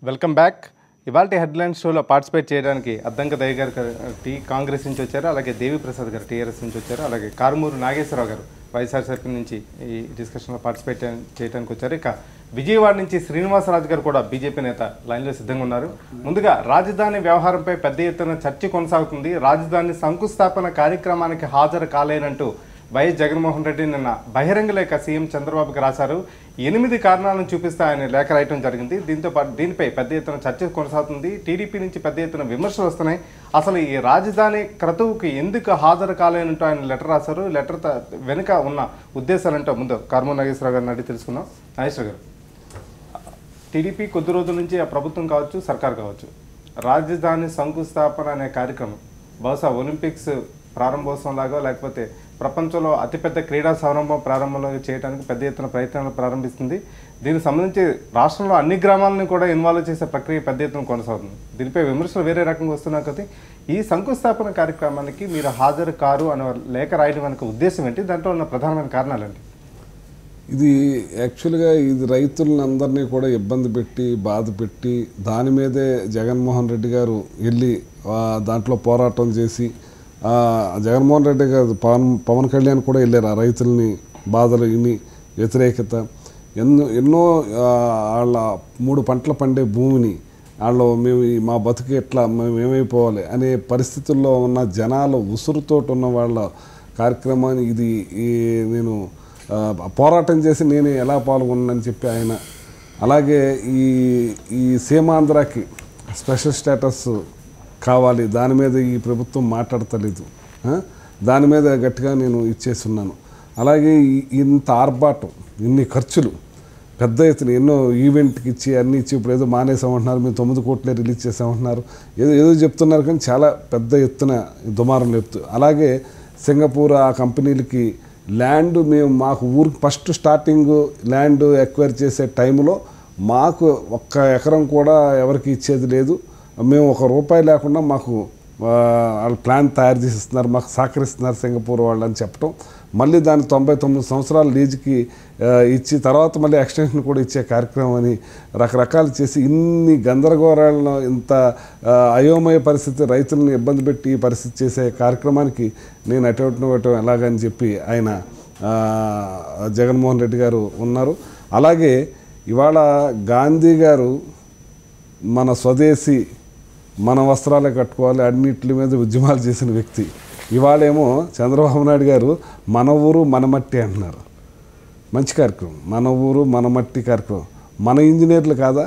Welcome back. ఇవాళ headline షోలో participate చేయడానికి అద్దంక దయ్య గారు కాంగ్రెస్ నుంచి వచ్చారు, అలాగే దేవి ప్రసాద్ గారు టీఆర్ఎస్ నుంచి వచ్చారు, అలాగే కారుమూరు నాగేశ్వరరావు గారు వైఎస్ఆర్సీపీ నుంచి ఈ డిస్కషన్లో పార్టిసిపేట్ చేయడానికి వచ్చారు. ఇక విజయవాడ నుంచి శ్రీనివాసరాజు గారు కూడా బీజేపీ నేత లైన్లో సిద్ధంగా ఉన్నారు. ముందుగా రాజధాని వ్యవహారంపై పెద్ద ఎత్తున చర్చ కొనసాగుతుంది. రాజధాని శంకుస్థాపన కార్యక్రమానికి హాజరు కాలేనంటూ వైఎస్ జగన్మోహన్ రెడ్డి నిన్న బహిరంగ లేఖ సీఎం చంద్రబాబుకి రాశారు. 8 కారణాలను చూపిస్తే ఆయన లేఖ రాయటం జరిగింది. దీంతో పాటు దీనిపై పెద్ద ఎత్తున చర్చ కొనసాగుతుంది. టీడీపీ నుంచి పెద్ద ఎత్తున విమర్శలు వస్తున్నాయి. అసలు ఈ రాజధాని క్రతువుకి ఎందుకు హాజరు కాలేనంటూ ఆయన లెటర్ రాశారు. లెటర్ వెనుక ఉన్న ఉద్దేశాలంటో ముందు కారుమూరు నాగేశ్వరరావు గారిని అడిగి తెలుసుకుందాం. నాగేశ్వర గారు, టీడీపీ కొద్ది రోజుల నుంచి ఆ ప్రభుత్వం కావచ్చు, సర్కార్ కావచ్చు, రాజధాని శంకుస్థాపన అనే కార్యక్రమం బహుశా ఒలింపిక్స్ ప్రారంభోత్సవం లాగా లేకపోతే ప్రపంచంలో అతిపెద్ద క్రీడా సంరంభం ప్రారంభంలో చేయడానికి పెద్ద ఎత్తున ప్రయత్నాలు ప్రారంభిస్తుంది. దీనికి సంబంధించి రాష్ట్రంలో అన్ని గ్రామాలను కూడా ఇన్వాల్వ్ చేసే ప్రక్రియ పెద్ద ఎత్తున కొనసాగుతుంది. దీనిపై విమర్శలు వేరే రకంగా వస్తున్నాయి కదా. ఈ శంకుస్థాపన కార్యక్రమానికి మీరు హాజరు కారు అనే లేఖ రాయడం వెనుక ఉద్దేశం ఏంటి? దాంట్లో ఉన్న ప్రధానమైన కారణాలు ఏంటి? ఇది యాక్చువల్గా ఇది రైతులను అందరినీ కూడా ఇబ్బంది పెట్టి బాధ పెట్టి దాని మీదే జగన్మోహన్ రెడ్డి గారు వెళ్ళి దాంట్లో పోరాటం చేసి జగన్మోహన్ రెడ్డి గారు పవన్ కళ్యాణ్ కూడా వెళ్ళారు. ఆ రైతుల్ని బాధలు విని వ్యతిరేకత ఎన్నో వాళ్ళ 3 పంటలు పండే భూమిని వాళ్ళు మేము మా బతుకు ఎట్లా మేము ఏమైపోవాలి అనే పరిస్థితుల్లో ఉన్న జనాలు ఉసురుతోటి ఉన్న వాళ్ళ కార్యక్రమాన్ని ఇది నేను పోరాటం చేసి నేను ఎలా పాల్గొన్నానని చెప్పి ఆయన, అలాగే ఈ సీమాంధ్రకి స్పెషల్ స్టేటస్ కావాలి, దాని మీద ఈ ప్రభుత్వం మాట్లాడతలేదు, దాని మీద గట్టిగా నేను ఇచ్చేస్తున్నాను. అలాగే ఇంత ఆర్భాటం, ఇన్ని ఖర్చులు పెద్ద ఎత్తున ఎన్నో ఈవెంట్కి ఇచ్చి అన్నీ ఇచ్చి ఇప్పుడు ఏదో మానేసామంటున్నారు, మేము 9 కోట్లే రిలీజ్ చేసామంటున్నారు, ఏదో చెప్తున్నారు. కానీ చాలా పెద్ద ఎత్తున దుమారం లేపుతూ, అలాగే సింగపూర్ ఆ కంపెనీలకి ల్యాండ్ మాకు ఊరికి ఫస్ట్ స్టార్టింగ్ ల్యాండ్ ఎక్వైర్ చేసే టైంలో మాకు 1 ఎకరం కూడా ఎవరికి ఇచ్చేది లేదు, మేము 1 రూపాయి లేకుండా మాకు వాళ్ళు ప్లాన్ తయారు చేసి ఇస్తున్నారు, మాకు సహకరిస్తున్నారు సింగపూర్ వాళ్ళు అని చెప్పడం, మళ్ళీ దాన్ని 99 సంవత్సరాల లీజుకి ఇచ్చి తర్వాత మళ్ళీ ఎక్స్టెన్షన్ కూడా ఇచ్చే కార్యక్రమం అని రకరకాలు చేసి ఇన్ని గందరగోళాలను ఇంత అయోమయ పరిస్థితి రైతులను ఇబ్బంది పెట్టి ఈ పరిస్థితి చేసే కార్యక్రమానికి నేను అటవటం ఎలాగని చెప్పి ఆయన జగన్మోహన్ రెడ్డి గారు ఉన్నారు. అలాగే ఇవాళ గాంధీ గారు మన స్వదేశీ మన వస్త్రాలే కట్టుకోవాలి అన్నిటి మీద ఉద్యమాలు చేసిన వ్యక్తి. ఇవాళేమో చంద్రబాబు నాయుడు గారు మన ఊరు మన మట్టి అంటున్నారు. మంచి కార్యక్రమం, మన ఊరు మన మట్టి కార్యక్రమం. మన ఇంజనీర్లు కాదా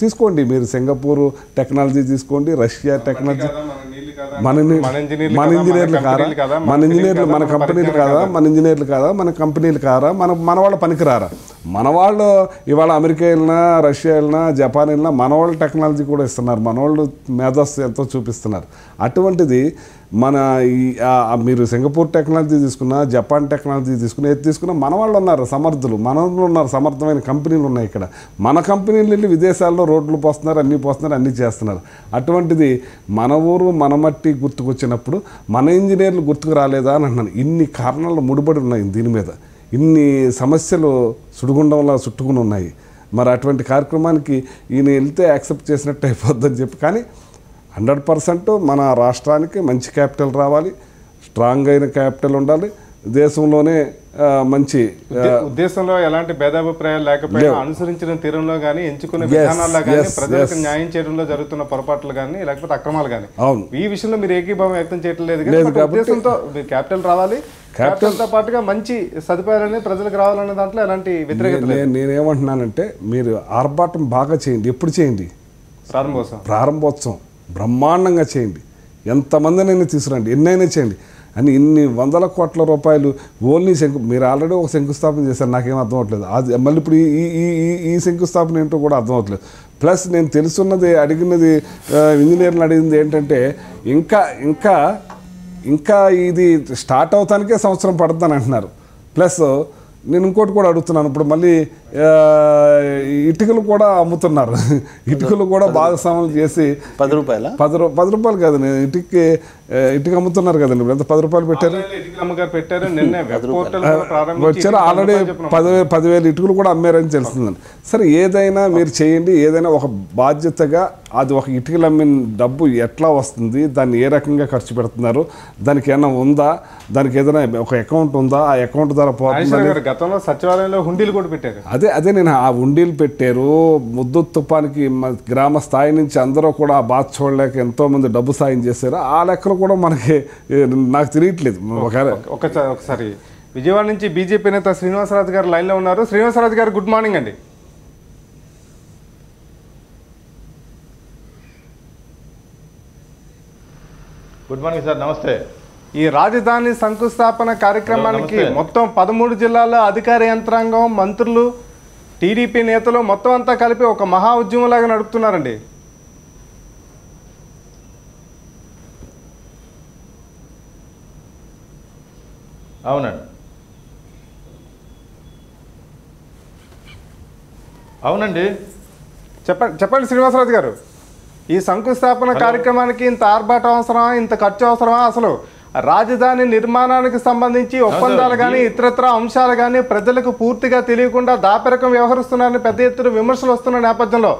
తీసుకోండి, మీరు సింగపూర్ టెక్నాలజీ తీసుకోండి, రష్యా టెక్నాలజీ, మన ఇంజనీర్లు కాదా, మన కంపెనీలు కాదా, మన కంపెనీలు కాదా, మన వాళ్ళ పనికిరారా? మన వాళ్ళు ఇవాళ అమెరికా వెళ్ళినా, రష్యా వెళ్ళినా, జపాన్ వెళ్ళినా మన వాళ్ళు టెక్నాలజీ కూడా ఇస్తున్నారు, మన వాళ్ళు మేధస్సు ఎంతో చూపిస్తున్నారు. అటువంటిది మన మీరు సింగపూర్ టెక్నాలజీ తీసుకున్నా, జపాన్ టెక్నాలజీ తీసుకున్నా, ఏది తీసుకున్నా మన వాళ్ళు ఉన్నారు సమర్థులు, మన వాళ్ళు ఉన్నారు, సమర్థమైన కంపెనీలు ఉన్నాయి. ఇక్కడ మన కంపెనీలు వెళ్ళి విదేశాల్లో రోడ్లు పోస్తున్నారు, అన్నీ చేస్తున్నారు. అటువంటిది మన ఊరు మన మట్టి గుర్తుకొచ్చినప్పుడు మన ఇంజనీర్లు గుర్తుకు రాలేదా అని అంటున్నాను. ఇన్ని కారణాలు ముడిపడి ఉన్నాయి దీని మీద, ఇన్ని సమస్యలు సుడిగుండంలా చుట్టుకుని ఉన్నాయి. మరి అటువంటి కార్యక్రమానికి ఈయన వెళ్తే యాక్సెప్ట్ చేసినట్టు అయిపోద్దని చెప్పి, కానీ 100% మన రాష్ట్రానికి మంచి క్యాపిటల్ రావాలి, స్ట్రాంగ్ అయిన క్యాపిటల్ ఉండాలి, దేశంలోనే మంచి ఉద్దేశంలో ఎలాంటి భేదాభిప్రాయాలు లేకపోయినా అనుసరించిన తీరంలో కానీ, ఎంచుకునే విధానాల్లో కానీ, ప్రజలకు న్యాయం చేయడంలో జరుగుతున్న పొరపాట్లు కానీ, లేకపోతే అక్రమాలు కానీ, ఈ విషయంలో మీరు ఏకీభావం వ్యక్తం చేయట్లేదు. ఉద్దేశంతో క్యాపిటల్ రావాలి, క్యాపిటల్తో పాటుగా మంచి సదుపాయాలని ప్రజలకు రావాలనే దాంట్లో ఎలాంటి వ్యతిరేకత లేదు. నేనేమంటున్నానంటే మీరు ఆర్భాటం బాగా చేయండి. ఎప్పుడు చేయండి? ప్రారంభోత్సవం బ్రహ్మాండంగా చేయండి, ఎంతమందినైనా తీసుకురండి, ఎన్నైనా చేయండి అని. ఇన్ని 100 కోట్ల రూపాయలు ఓన్లీ మీరు ఆల్రెడీ ఒక శంకుస్థాపన చేశారు, నాకేం అర్థం అవట్లేదు. అది మళ్ళీ ఇప్పుడు ఈ శంకుస్థాపన ఏంటో కూడా అర్థం అవట్లేదు. ప్లస్ నేను తెలుసున్నది, అడిగినది, ఇంజనీర్లు అడిగింది ఏంటంటే ఇంకా ఇది స్టార్ట్ అవటానికే సంవత్సరం పడుతుందని అంటున్నారు. ప్లస్ నేను ఇంకోటి కూడా అడుగుతున్నాను, ఇప్పుడు మళ్ళీ ఇటుకలు కూడా అమ్ముతున్నారు. ఇటుకలు కూడా భాగస్వాములు చేసి 10 రూపాయల 10 రూపాయలు కాదు, ఇటుక అమ్ముతున్నారు కదండి. ఇప్పుడు ఎంత 10 రూపాయలు పెట్టారు, వచ్చారు ఆల్రెడీ 10,000 ఇటుకలు కూడా అమ్మారని తెలుస్తుందండి. సరే ఏదైనా మీరు చేయండి, ఏదైనా ఒక బాధ్యతగా అది ఒక ఇటుకలు అమ్మిన డబ్బు ఎట్లా వస్తుంది, దాన్ని ఏ రకంగా ఖర్చు పెడుతున్నారు, దానికి ఏమైనా ఉందా, దానికి ఏదైనా ఒక అకౌంట్ ఉందా, ఆ అకౌంట్ ద్వారా పోతుంది. గతంలో సచివాలయంలో హుండీలు కూడా పెట్టారు. అదే నేను ఆ హుండీలు పెట్టారు. ముద్దు తుఫానికి గ్రామ స్థాయి నుంచి అందరూ కూడా ఆ బాధ చూడలేక ఎంతోమంది డబ్బు సాయం చేశారు. ఆ లెక్కలు కూడా మనకి నాకు తెలియట్లేదు. ఒకసారి విజయవాడ నుంచి బీజేపీ నేత శ్రీనివాసరాజు గారు లైన్లో ఉన్నారు. శ్రీనివాసరాజు గారు గుడ్ మార్నింగ్ అండి. గుడ్ మార్నింగ్ సార్, నమస్తే. ఈ రాజధాని శంకుస్థాపన కార్యక్రమానికి మొత్తం 13 జిల్లాల అధికార యంత్రాంగం, మంత్రులు, టీడీపీ నేతలు మొత్తం అంతా కలిపి ఒక మహా ఉద్యమంలాగా నడుపుతున్నారండి. అవునండి. చెప్పండి శ్రీనివాసరాజు గారు, ఈ శంకుస్థాపన కార్యక్రమానికి ఇంత ఆర్భాటం అవసరమా, ఇంత ఖర్చు అవసరమా? అసలు రాజధాని నిర్మాణానికి సంబంధించి ఒప్పందాలు కానీ ఇతరత్ర అంశాలు కానీ ప్రజలకు పూర్తిగా తెలియకుండా దాపెరకం వ్యవహరిస్తున్నారని పెద్ద ఎత్తున విమర్శలు వస్తున్న నేపథ్యంలో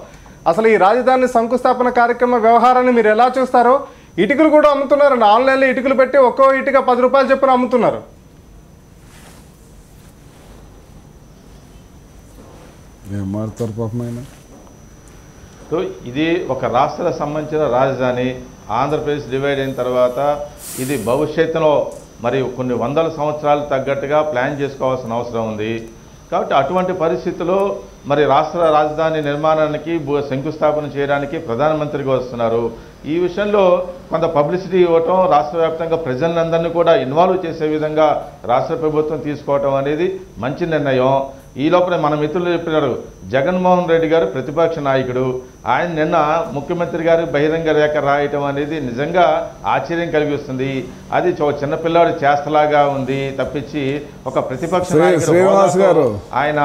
అసలు ఈ రాజధాని శంకుస్థాపన కార్యక్రమ వ్యవహారాన్ని మీరు ఎలా చూస్తారో? ఇటుకలు కూడా అమ్ముతున్నారండి, ఆన్లైన్లో ఇటుకలు పెట్టి ఒక్కో ఇటుక 10 రూపాయలు చొప్పున అమ్ముతున్నారు. ఏం మారుతారు పాపం ఆయన. సో ఇది ఒక రాష్ట్రాలకు సంబంధించిన రాజధాని. ఆంధ్రప్రదేశ్ డివైడ్ అయిన తర్వాత ఇది భవిష్యత్తులో మరి కొన్ని వందల సంవత్సరాలు తగ్గట్టుగా ప్లాన్ చేసుకోవాల్సిన అవసరం ఉంది. కాబట్టి అటువంటి పరిస్థితుల్లో మరి రాష్ట్ర రాజధాని నిర్మాణానికి శంకుస్థాపన చేయడానికి ప్రధానమంత్రిగా వస్తున్నారు. ఈ విషయంలో కొంత పబ్లిసిటీ ఇవ్వటం, రాష్ట్ర వ్యాప్తంగా ప్రజలందరినీ కూడా ఇన్వాల్వ్ చేసే విధంగా రాష్ట్ర ప్రభుత్వం తీసుకోవటం అనేది మంచి నిర్ణయం. ఈ లోపల మన మిత్రులు చెప్పినారు, జగన్మోహన్ రెడ్డి గారు ప్రతిపక్ష నాయకుడు. ఆయన నిన్న ముఖ్యమంత్రి గారు బహిరంగ రేఖ రాయటం అనేది నిజంగా ఆశ్చర్యం కలిగిస్తుంది. అది చిన్నపిల్లాడు చేస్తలాగా ఉంది తప్పించి ఒక ప్రతిపక్ష నాయకుడు ఆయన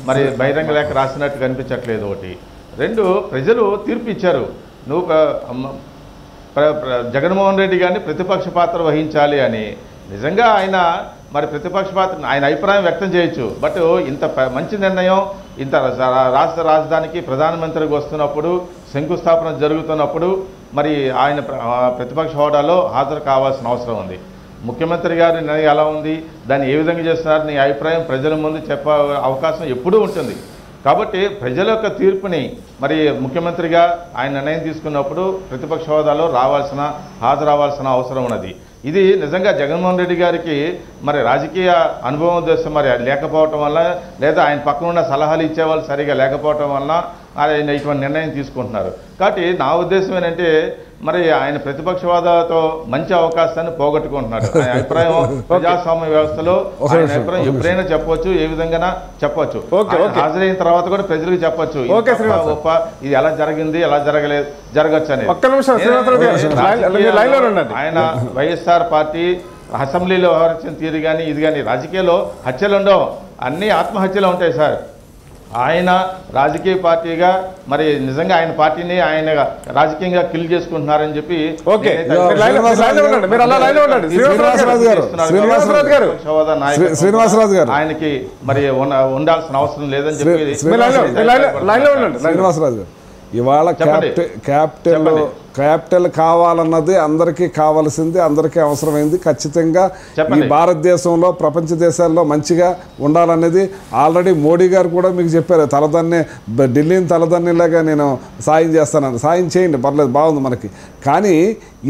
మరి బహిరంగ రేఖ రాసినట్టు కనిపించట్లేదు. ఒకటి. 2, ప్రజలు తీర్పు ఇచ్చారు. నువ్వు జగన్మోహన్ రెడ్డి గారిని ప్రతిపక్ష పాత్ర వహించాలి అని. నిజంగా ఆయన మరి ప్రతిపక్ష పాత్ర ఆయన అభిప్రాయం వ్యక్తం చేయొచ్చు. బట్ ఇంత మంచి నిర్ణయం, ఇంత రాష్ట్ర రాజధానికి ప్రధానమంత్రికి వస్తున్నప్పుడు, శంకుస్థాపన జరుగుతున్నప్పుడు మరి ఆయన ప్రతిపక్ష హోదాలో హాజరు కావాల్సిన అవసరం ఉంది. ముఖ్యమంత్రి గారి నిర్ణయం ఎలా ఉంది, దాన్ని ఏ విధంగా చేస్తున్నారు, నీ అభిప్రాయం ప్రజల ముందు చెప్పే అవకాశం ఎప్పుడూ ఉంటుంది. కాబట్టి ప్రజల యొక్క తీర్పుని మరి ముఖ్యమంత్రిగా ఆయన నిర్ణయం తీసుకున్నప్పుడు ప్రతిపక్ష హోదాలో హాజరవ్వాల్సిన అవసరం ఉన్నది. ఇది నిజంగా జగన్మోహన్ రెడ్డి గారికి మరి రాజకీయ అనుభవం ఉద్దేశం మరి లేకపోవటం వల్ల, లేదా ఆయన పక్కన ఉన్న సలహాలు ఇచ్చేవాళ్ళు సరిగా లేకపోవటం వల్ల ఆయన ఇటువంటి నిర్ణయం తీసుకుంటున్నారు. కాబట్టి నా ఉద్దేశం ఏంటంటే మరి ఆయన ప్రతిపక్షవాదాలతో మంచి అవకాశాన్ని పోగొట్టుకుంటున్నాడు. ఆయన అభిప్రాయం ప్రజాస్వామ్య వ్యవస్థలో ఆయన అభిప్రాయం ఎప్పుడైనా చెప్పవచ్చు, ఏ విధంగా చెప్పవచ్చు. హాజరైన తర్వాత కూడా ప్రజలకు చెప్పచ్చు ఇది ఎలా జరిగింది, ఎలా జరగచ్చు అనేది. ఆయన వైఎస్ఆర్ పార్టీ అసెంబ్లీలో వ్యవహరించిన తీరు కానీ ఇది కానీ, రాజకీయాల్లో హత్యలు ఉండవు, అన్నీ ఆత్మహత్యలు ఉంటాయి సార్. ఆయన రాజకీయ పార్టీగా మరి నిజంగా ఆయన పార్టీని ఆయన రాజకీయంగా కిల్ చేసుకుంటున్నారని చెప్పి శ్రీనివాసరాజు గారు ఆయనకి మరి ఉండాల్సిన అవసరం లేదని చెప్పి శ్రీనివాసరాజు గారు ఇవాళ క్యాపిటల్ కావాలన్నది అందరికీ కావాల్సింది, అందరికీ అవసరమైంది. ఖచ్చితంగా ఈ భారతదేశంలో ప్రపంచ దేశాల్లో మంచిగా ఉండాలనేది ఆల్రెడీ మోడీ గారు కూడా మీకు చెప్పారు. ఢిల్లీని తలదన్నేలాగా నేను సాయం చేస్తానని. సాయం చేయండి, పర్లేదు, బాగుంది మనకి. కానీ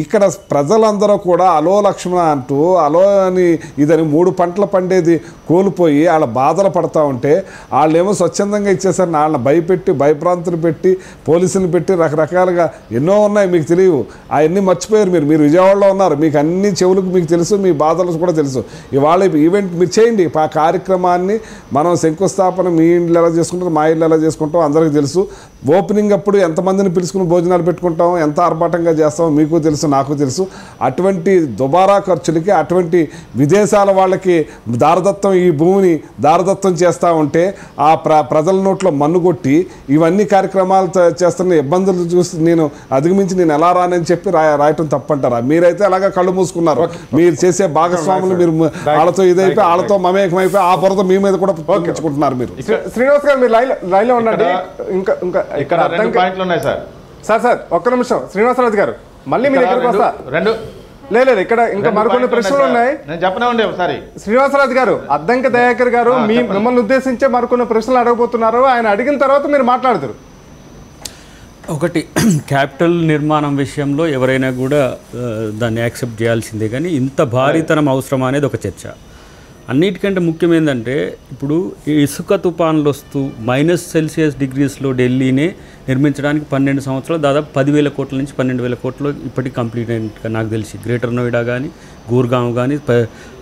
ఇక్కడ ప్రజలందరూ కూడా అలో లక్ష్మణ అంటూ అలో అని ఇదని 3 పంటలు పండేది కోల్పోయి వాళ్ళ బాధలు పడతా ఉంటే వాళ్ళేమో స్వచ్ఛందంగా ఇచ్చేసారని వాళ్ళని భయప్రాంతులు పెట్టి పోలీసులు పెట్టి రకరకాలుగా ఎన్నో ఉన్నాయి, మీకు తెలియవు. అవన్నీ మర్చిపోయారు. మీరు విజయవాడలో ఉన్నారు, మీకు అన్ని చెవులకు మీకు తెలుసు, మీ బాధలు కూడా తెలుసు. ఇవాళ ఈవెంట్ మీరు చేయండి. ఆ కార్యక్రమాన్ని మనం శంకుస్థాపన మీ ఇళ్ళు ఎలా చేసుకుంటాం, మా ఇళ్ళు ఎలా చేసుకుంటాం అందరికీ తెలుసు. ఓపెనింగ్ అప్పుడు ఎంతమందిని పిలుచుకుని భోజనాలు పెట్టుకుంటాం, ఎంత ఆర్భాటంగా చేస్తామో మీకు తెలుసు, నాకు తెలుసు. అటువంటి దుబారా ఖర్చులకి, అటువంటి విదేశాల వాళ్ళకి దారదత్తం, ఈ భూమిని దారదత్తం చేస్తూ ఉంటే ఆ ప్రజల నోట్లో మన్నుగొట్టి ఇవన్నీ కార్యక్రమాలు చేస్తున్న ఇబ్బందులు చూసి నేను అధిగమించి నేను ఎలా రానని చెప్పి రాయటం తప్పంటారా? మీరైతే అలాగా కళ్ళు మూసుకున్నారు. మీరు చేసే భాగస్వాములు, మీరు వాళ్ళతో ఇదైపోయి వాళ్ళతో మమేకమైపోయి ఆ బురద మీ మీద కూడా పంపించుకుంటున్నారు. మీరు శ్రీనివాస్ గారు మీరు లైన్లో ఉండండి. ఇంకా ఇక్కడ 2 పాయింట్లు ఉన్నాయి సార్ ఒక్క నిమిషం. శ్రీనివాసరాజు గారు మళ్ళీ మీ దగ్గరకు వస్తా. లేదు ఇక్కడ ఇంకా మరికొన్ని ప్రశ్నలు ఉన్నాయి, నేను చెప్పనివ్వండి ఒకసారి. శ్రీనివాసరాజు గారు, అద్దంకి దయాకర్ గారు మిమ్మల్ని ఉద్దేశించే మరికొన్ని ప్రశ్నలు అడగబోతున్నారు. ఆయన అడిగిన తర్వాత మీరు మాట్లాడతారు. ఒకటి, క్యాపిటల్ నిర్మాణం విషయంలో ఎవరైనా కూడా దాన్ని యాక్సెప్ట్ చేయాల్సిందే, కానీ ఇంత భారీతనం అవసరం అనేది ఒక చర్చ. అన్నిటికంటే ముఖ్యం ఏంటంటే ఇప్పుడు ఇసుక తుఫాన్లు వస్తూ -°C ఢిల్లీనే నిర్మించడానికి 12 సంవత్సరాలు దాదాపు 10,000 కోట్ల నుంచి 12,000 కోట్లు ఇప్పటికి కంప్లీట్ అయినట్టుగా నాకు తెలిసి. గ్రేటర్ నోయిడా కానీ, గూర్గాంవ్ కానీ,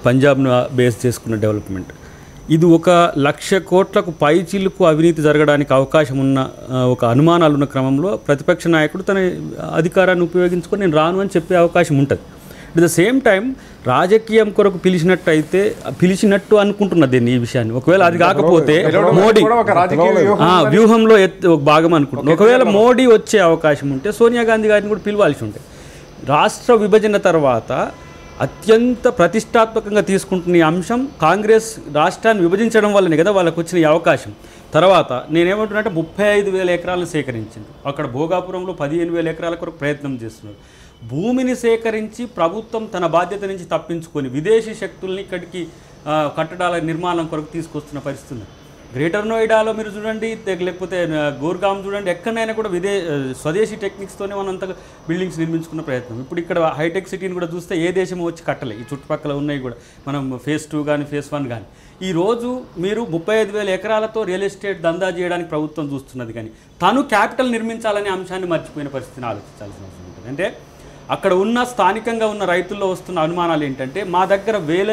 పంజాబ్ను బేస్ చేసుకున్న డెవలప్మెంట్. ఇది 1,00,000 కోట్లకు పైచిలుకు అవినీతి జరగడానికి అవకాశం ఉన్న ఒక అనుమానాలు ఉన్న క్రమంలో ప్రతిపక్ష నాయకుడు తన అధికారాన్ని ఉపయోగించుకొని నేను రాను అని చెప్పే అవకాశం ఉంటుంది. అట్ ద సేమ్ టైం రాజకీయం కొరకు పిలిచినట్టు అనుకుంటున్నా దీన్ని, ఈ విషయాన్ని. ఒకవేళ అది కాకపోతే మోడీ వ్యూహంలో ఒక భాగం అనుకుంటున్నాను. ఒకవేళ మోడీ వచ్చే అవకాశం ఉంటే సోనియా గాంధీ గారిని కూడా పిలవాల్సి ఉంటుంది. రాష్ట్ర విభజన తర్వాత అత్యంత ప్రతిష్టాత్మకంగా తీసుకుంటున్న ఈ అంశం కాంగ్రెస్ రాష్ట్రాన్ని విభజించడం వల్లనే కదా వాళ్ళకు వచ్చిన ఈ అవకాశం. తర్వాత నేనేమంటున్నానంటే 35,000 ఎకరాలను సేకరించింది. అక్కడ భోగాపురంలో 15,000 ఎకరాల కొరకు ప్రయత్నం చేస్తున్నారు. భూమిని సేకరించి ప్రభుత్వం తన బాధ్యత నుంచి తప్పించుకొని విదేశీ శక్తుల్ని ఇక్కడికి కట్టడాల నిర్మాణం కొరకు తీసుకొస్తున్న పరిస్థితి. గ్రేటర్ నోయిడాలో మీరు చూడండి, లేకపోతే గోర్గాం చూడండి, ఎక్కడైనా కూడా స్వదేశీ టెక్నిక్స్తోనే మనం అంతగా బిల్డింగ్స్ నిర్మించుకున్న ప్రయత్నం. ఇప్పుడు ఇక్కడ హైటెక్ సిటీని కూడా చూస్తే ఏ దేశం వచ్చి కట్టలే, ఈ చుట్టుపక్కల ఉన్నాయి కూడా. మనం phase 2 కానీ phase 1 కానీ. ఈరోజు మీరు 35,000 ఎకరాలతో రియల్ ఎస్టేట్ దందా చేయడానికి ప్రభుత్వం చూస్తున్నది, కానీ తను క్యాపిటల్ నిర్మించాలనే అంశాన్ని మర్చిపోయిన పరిస్థితిని ఆలోచించాల్సిన అవసరం ఉంటుంది. అంటే అక్కడ ఉన్న స్థానికంగా ఉన్న రైతుల్లో వస్తున్న అనుమానాలు ఏంటంటే, మా దగ్గర వేల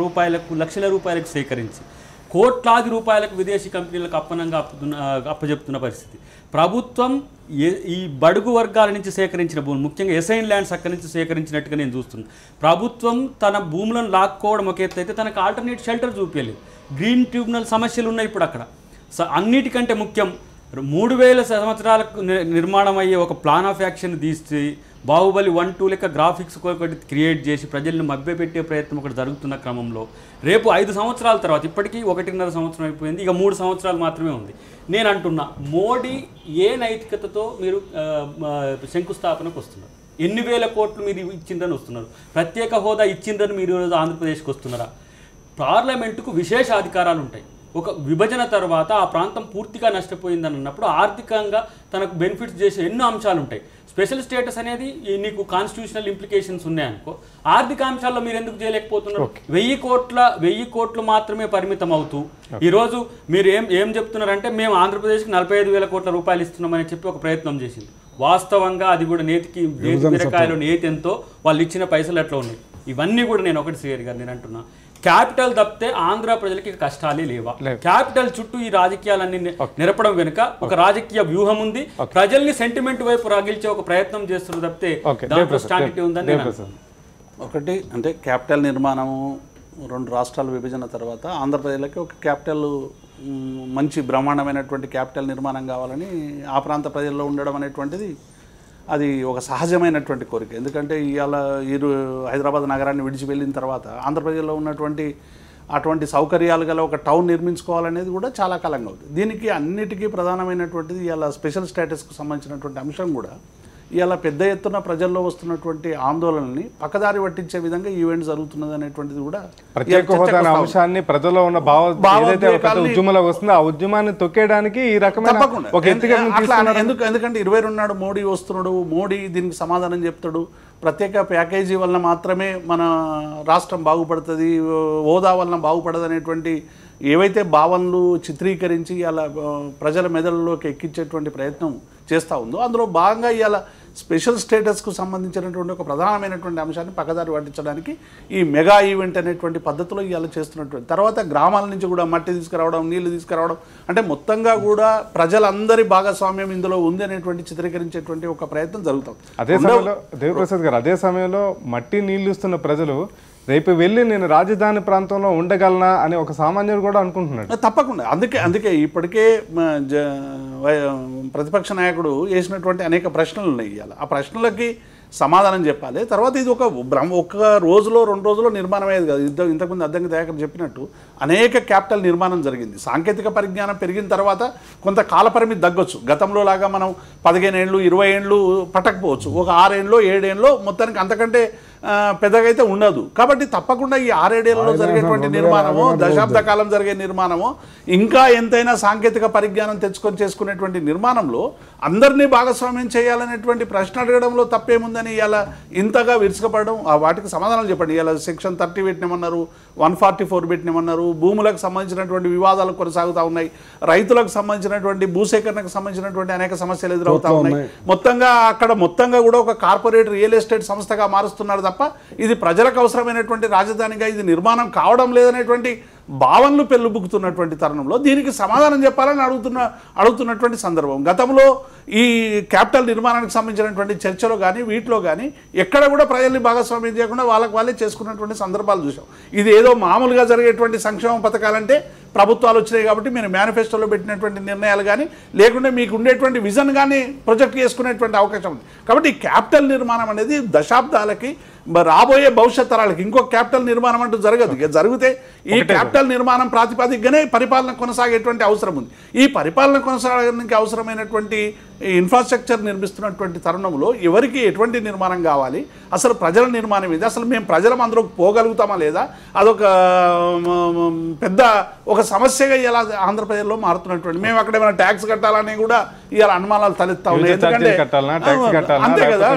రూపాయలకు, లక్షల రూపాయలకు సేకరించి కోట్లాది రూపాయలకు విదేశీ కంపెనీలకు అప్పజెప్తున్న పరిస్థితి. ప్రభుత్వం ఈ బడుగు వర్గాల నుంచి సేకరించిన భూములు, ముఖ్యంగా ఎసైన్ ల్యాండ్స్ అక్కడి నుంచి సేకరించినట్టుగా నేను చూస్తున్నాను. ప్రభుత్వం తన భూములను లాక్కోవడం ఒక ఎత్తు అయితే తనకు ఆల్టర్నేట్ షెల్టర్ చూపించలేదు. గ్రీన్ ట్రిబ్యునల్ సమస్యలు ఉన్నాయి ఇప్పుడు అక్కడ. అన్నిటికంటే ముఖ్యం 3,000 సంవత్సరాలకు నిర్మాణం అయ్యే ఒక ప్లాన్ ఆఫ్ యాక్షన్ తీసి బాహుబలి 1, 2 లెక్క గ్రాఫిక్స్ ఒకటి క్రియేట్ చేసి ప్రజల్ని మభ్యపెట్టే ప్రయత్నం ఒకటి జరుగుతున్న క్రమంలో రేపు 5 సంవత్సరాల తర్వాత, ఇప్పటికీ 1.5 సంవత్సరం అయిపోయింది, ఇక 3 సంవత్సరాలు మాత్రమే ఉంది. నేను అంటున్నా, మోడీ ఏ నైతికతతో మీరు శంకుస్థాపనకు వస్తున్నారు? ఎన్ని వేల కోట్లు మీరు ఇచ్చిందని వస్తున్నారు? ప్రత్యేక హోదా ఇచ్చిందని మీరు ఈరోజు ఆంధ్రప్రదేశ్కి వస్తున్నారా? పార్లమెంటుకు విశేష అధికారాలు ఉంటాయి. ఒక విభజన తర్వాత ఆ ప్రాంతం పూర్తిగా నష్టపోయిందని అన్నప్పుడు ఆర్థికంగా తనకు బెనిఫిట్స్ చేసే ఎన్నో అంశాలు ఉంటాయి. స్పెషల్ స్టేటస్ అనేది నీకు కాన్స్టిట్యూషనల్ ఇంప్లికేషన్స్ ఉన్నాయనుకో, ఆర్థిక అంశాల్లో మీరు ఎందుకు చేయలేకపోతున్నారు? 1,000 కోట్లు మాత్రమే పరిమితం అవుతూ ఈరోజు మీరు ఏం చెప్తున్నారంటే, మేము ఆంధ్రప్రదేశ్కి 45,000 కోట్ల రూపాయలు ఇస్తున్నామని చెప్పి ఒక ప్రయత్నం చేసింది. వాస్తవంగా అది కూడా నేతికి బీరకాయలో నేతి ఎంతో, వాళ్ళు ఇచ్చిన పైసలు ఎట్లా ఉన్నాయి. ఇవన్నీ కూడా నేను ఒకటి శ్రీహరి గారు నేను అంటున్నా, క్యాపిటల్ తప్పితే ఆంధ్ర ప్రజలకి కష్టాలే లేవా? క్యాపిటల్ చుట్టూ ఈ రాజకీయాలన్నీ నిరపడం వెనుక ఒక రాజకీయ వ్యూహం ఉంది. ప్రజల్ని సెంటిమెంట్ వైపు రాగిల్చే ఒక ప్రయత్నం చేస్తున్నారు తప్పితే దాంట్లో స్టాండిటీ ఉందని. ఒకటి అంటే క్యాపిటల్ నిర్మాణము 2 రాష్ట్రాల విభజన తర్వాత ఆంధ్రప్రదేశ్కి ఒక క్యాపిటల్, మంచి బ్రహ్మాండమైనటువంటి క్యాపిటల్ నిర్మాణం కావాలని ఆ ప్రాంత ప్రజల్లో ఉండడం అనేటువంటిది అది ఒక సహజమైనటువంటి కోరిక. ఎందుకంటే ఇవాళ హైదరాబాద్ నగరాన్ని విడిచి వెళ్ళిన తర్వాత ఆంధ్రప్రదేశ్లో ఉన్నటువంటి అటువంటి సౌకర్యాలు గల ఒక టౌన్ నిర్మించుకోవాలనేది కూడా చాలా కాలంగా అవుతుంది. దీనికి అన్నిటికీ ప్రధానమైనటువంటిది ఇవాళ స్పెషల్ స్టేటస్కు సంబంధించినటువంటి అంశం కూడా ఇవాళ పెద్ద ఎత్తున ప్రజల్లో వస్తున్నటువంటి ఆందోళనని పక్కదారి పట్టించే విధంగా ఈవెంట్ జరుగుతున్నది అనేటువంటిది కూడా ప్రత్యేక హోదా అంశాన్ని ప్రజల్లో ఉన్న ఉద్యమంలో వస్తుంది, ఆ ఉద్యమాన్ని తొక్కేయడానికి ఈ రకమైన ఒక ఎందుకంటే 22 నాడు మోడీ వస్తున్నాడు, మోడీ దీనికి సమాధానం చెప్తాడు. ప్రత్యేక ప్యాకేజీ వలన మాత్రమే మన రాష్ట్రం బాగుపడుతుంది, హోదా వలన బాగుపడదు అనేటువంటి ఏవైతే భావనలు చిత్రీకరించి అలా ప్రజల మెదడులోకి ఎక్కించేటువంటి ప్రయత్నం చేస్తూ ఉందో అందులో భాగంగా ఇవాళ స్పెషల్ స్టేటస్కు సంబంధించినటువంటి ఒక ప్రధానమైనటువంటి అంశాన్ని పక్కదారి పట్టించడానికి ఈ మెగా ఈవెంట్ అనేటువంటి పద్ధతిలో ఇవాళ చేస్తున్నటువంటి తర్వాత గ్రామాల నుంచి కూడా మట్టి తీసుకురావడం, నీళ్లు తీసుకురావడం, అంటే మొత్తంగా కూడా ప్రజలందరి భాగస్వామ్యం ఇందులో ఉంది అనేటువంటి చిత్రీకరించేటువంటి ఒక ప్రయత్నం జరుగుతుంది. అదే సమయంలో దేవిప్రసాద్ గారు, అదే సమయంలో మట్టి నీళ్లు ఇస్తున్న ప్రజలు రేపు వెళ్ళి నేను రాజధాని ప్రాంతంలో ఉండగలనా అని ఒక సామాన్యుడు కూడా అనుకుంటున్నాడు. తప్పకుండా అందుకే ఇప్పటికే ప్రతిపక్ష నాయకుడు వేసినటువంటి అనేక ప్రశ్నలు ఉన్నాయి. ఇవాళ ఆ ప్రశ్నలకి సమాధానం చెప్పాలి. తర్వాత ఇది ఒక రోజులో 2 రోజుల్లో నిర్మాణం అయ్యేది కాదు. ఇంతకుముందు అద్దంకి దయాకర్ చెప్పినట్టు అనేక క్యాపిటల్ నిర్మాణం జరిగింది. సాంకేతిక పరిజ్ఞానం పెరిగిన తర్వాత కొంత కాలపరిమితి తగ్గొచ్చు. గతంలో లాగా మనం 15 ఏళ్ళు 20 ఏళ్ళు పట్టకపోవచ్చు. ఒక 6 ఏళ్ళు 7 ఏళ్ళు మొత్తానికి అంతకంటే పెద్దగా అయితే ఉండదు. కాబట్టి తప్పకుండా ఈ 6-7 ఏళ్ళలో జరిగేటువంటి నిర్మాణము, దశాబ్ద కాలం జరిగే నిర్మాణము, ఇంకా ఎంతైనా సాంకేతిక పరిజ్ఞానం తెచ్చుకొని చేసుకునేటువంటి నిర్మాణంలో అందరినీ భాగస్వామ్యం చేయాలనేటువంటి ప్రశ్న అడగడంలో తప్పేముందని ఇలా ఇంతగా విరుచుకపడడం, వాటికి సమాధానాలు చెప్పండి. ఇలా సెక్షన్ 30 పెట్టినామన్నారు, 144 పెట్టినామన్నారు, భూములకు సంబంధించినటువంటి వివాదాలు కొనసాగుతూ ఉన్నాయి, రైతులకు సంబంధించినటువంటి భూసేకరణకు సంబంధించినటువంటి అనేక సమస్యలు ఎదురవుతూ ఉన్నాయి. మొత్తంగా కూడా ఒక కార్పొరేట్ రియల్ ఎస్టేట్ సంస్థగా మారుస్తున్నారు తప్ప ఇది ప్రజలకు అవసరమైనటువంటి రాజధానిగా ఇది నిర్మాణం కావడం లేదనేటువంటి భావనలు పెళ్ళుబుక్కుతున్నటువంటి తరుణంలో దీనికి సమాధానం చెప్పాలని అడుగుతున్నటువంటి సందర్భం. గతంలో ఈ క్యాపిటల్ నిర్మాణానికి సంబంధించినటువంటి చర్చలో కానీ వీటిలో కానీ ఎక్కడ కూడా ప్రజల్ని భాగస్వామ్యం చేయకుండా వాళ్ళే చేసుకున్నటువంటి సందర్భాలు చూసాం. ఇది ఏదో మామూలుగా జరిగేటువంటి సంక్షేమ పథకాలంటే ప్రభుత్వాలు వచ్చినాయి కాబట్టి మీరు మేనిఫెస్టోలో పెట్టినటువంటి నిర్ణయాలు కానీ లేకుంటే మీకు ఉండేటువంటి విజన్ కానీ ప్రొజెక్ట్ చేసుకునేటువంటి అవకాశం ఉంది. కాబట్టి ఈ క్యాపిటల్ నిర్మాణం అనేది దశాబ్దాలకి రాబోయే భవిష్యత్ తరాలకి ఇంకొక క్యాపిటల్ నిర్మాణం అంటూ జరగదు. ఇక జరిగితే ఈ క్యాపిటల్ నిర్మాణం ప్రాతిపదికగానే పరిపాలన కొనసాగేటువంటి అవసరం ఉంది. ఈ పరిపాలన కొనసాగడానికి అవసరమైనటువంటి ఇన్ఫ్రాస్ట్రక్చర్ నిర్మిస్తున్నటువంటి తరుణంలో ఎవరికి ఎటువంటి నిర్మాణం కావాలి, అసలు ప్రజల నిర్మాణం ఇది, అసలు మేము ప్రజలం అందులోకి పోగలుగుతామా లేదా, అదొక పెద్ద ఒక సమస్యగా ఇలా ఆంధ్రప్రదేశ్లో మారుతున్నటువంటి, మేము అక్కడ ఏమైనా ట్యాక్స్ కట్టాలని కూడా ఇవాళ అనుమానాలు తలెత్తా ఉన్నాయి. ఎందుకంటే అంతే కదా,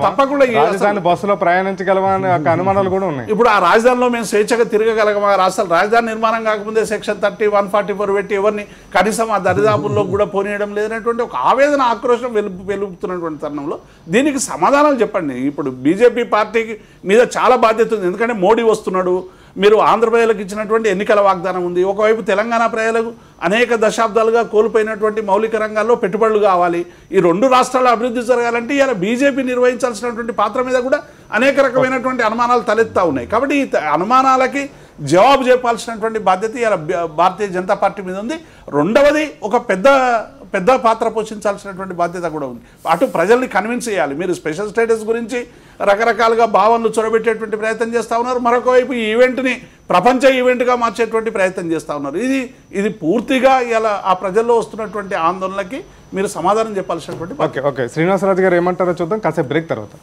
తప్పకుండా బస్సులో ప్రయాణించగలమా అనే అనుమానాలు కూడా ఉన్నాయి. ఇప్పుడు ఆ రాజధానిలో మేము స్వేచ్ఛగా తిరగగలగమా, అసలు రాజధాని నిర్మాణం కాకముందే సెక్షన్ 30, 144 పెట్టి ఎవరిని కనీసం ఆ దరిదాపుల్లో కూడా పోనీయడం లేదనేటువంటి ఒక ఆవేదన ఆక్రోశం వెలుపుతున్నటువంటి తరుణంలో దీనికి సమాధానాలు చెప్పండి. ఇప్పుడు బీజేపీ పార్టీకి మీద చాలా బాధ్యత ఉంది. ఎందుకంటే మోడీ వస్తున్నాడు, మీరు ఆంధ్రప్రదేశ్కి ఇచ్చినటువంటి ఎన్నికల వాగ్దానం ఉంది, ఒకవైపు తెలంగాణ ప్రజలకు అనేక దశాబ్దాలుగా కోల్పోయినటువంటి మౌలిక రంగాల్లో పెట్టుబడులు కావాలి, ఈ 2 రాష్ట్రాల అభివృద్ధి జరగాలంటే ఇలా బీజేపీ నిర్వహించాల్సినటువంటి పాత్ర మీద కూడా అనేక రకమైనటువంటి అనుమానాలు తలెత్తా ఉన్నాయి. కాబట్టి ఈ అనుమానాలకి జవాబు చెప్పాల్సినటువంటి బాధ్యత ఇలా భారతీయ జనతా పార్టీ మీద ఉంది. రెండవది ఒక పెద్ద పాత్ర పోషించాల్సినటువంటి బాధ్యత కూడా ఉంది. అటు ప్రజల్ని కన్విన్స్ చేయాలి. మీరు స్పెషల్ స్టేటస్ గురించి రకరకాలుగా భావనలు చొరబెట్టేటువంటి ప్రయత్నం చేస్తూ ఉన్నారు, మరొక వైపు ఈ ఈవెంట్ని ప్రపంచ ఈవెంట్గా మార్చేటువంటి ప్రయత్నం చేస్తూ ఉన్నారు. ఇది పూర్తిగా ఇలా ఆ ప్రజల్లో వస్తున్నటువంటి ఆందోళనలకి మీరు సమాధానం చెప్పాల్సినటువంటి. ఓకే శ్రీనివాసరాజు గారు ఏమంటారో చూద్దాం కాసేపు బ్రేక్ తర్వాత.